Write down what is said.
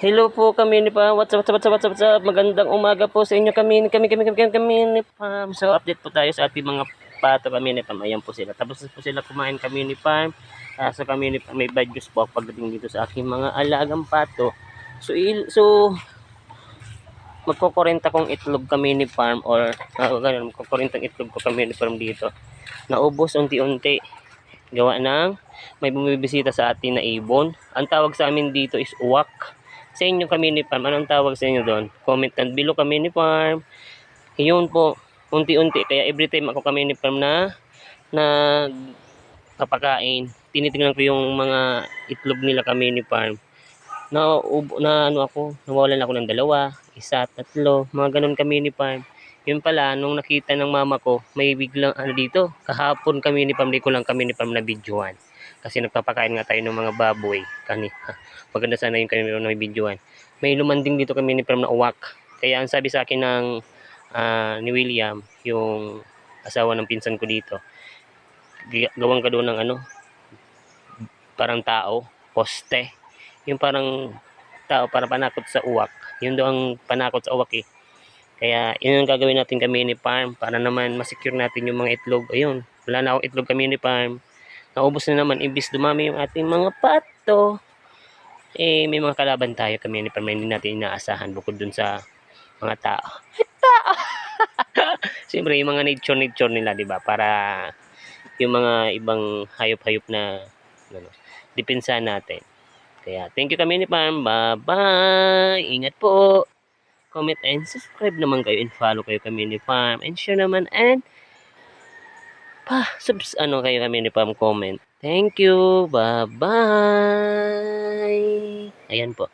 Hello po kami ni Pam. What's up? Magandang umaga po sa inyo kami ni Pam. So update po tayo sa ating mga pato kami ni Pam. Ayan po sila. Tapos po sila kumain kami ni Pam. So kami ni Pam may bad news po pagdating dito sa aking mga alagang pato. So magkokorenta kong itlog kami ni Farm or ganun, magkokorentang itlog ko kami ni Farm dito. Naubos unti-unti. Gawa ng may bumibisita sa atin na ibon. Ang tawag sa amin dito is uwak. Sa inyo kami ni Farm, anong tawag sa inyo doon? Comment down below kami ni Farm. Yun po, unti-unti. Kaya every time ako kami ni Farm na kapakain, tinitingnan ko yung mga itlog nila kami ni Farm. Nawalan ako ng 2, 1, 3, mga ganun kami ni Farm. Yun pala, nung nakita ng mama ko, may biglang dito, kahapon kami ni Farm, di ko lang kami ni Farm na videoan. Kasi nagpapakain nga tayo ng mga baboy. Maganda sana yung kami na videoan. May lumanding dito kami ni Farm na uwak. Kaya ang sabi sa akin ng ni William, yung asawa ng pinsan ko dito, gawang ka doon ng parang tao, poste. Yung parang tao para panakot sa uwak. Yun daw ang panakot sa uwak eh. Kaya yun ang gagawin natin kami ni Farm para naman masecure natin yung mga itlog. Ayun, wala na akong itlog kami ni Farm. Naubos na naman, imbis dumami yung ating mga pato. Eh, may mga kalaban tayo kami ni Farm na hindi natin inaasahan bukod dun sa mga tao. Tao! Siyempre, yung mga nature nila, di ba? Para yung mga ibang hayop-hayop na depensa natin. Kaya thank you kami ni Farm. Bye-bye. Ingat po. Comment and subscribe naman kayo and follow kayo kami ni Farm and share naman and kayo kami ni Farm comment. Thank you. Bye-bye. Ayan po.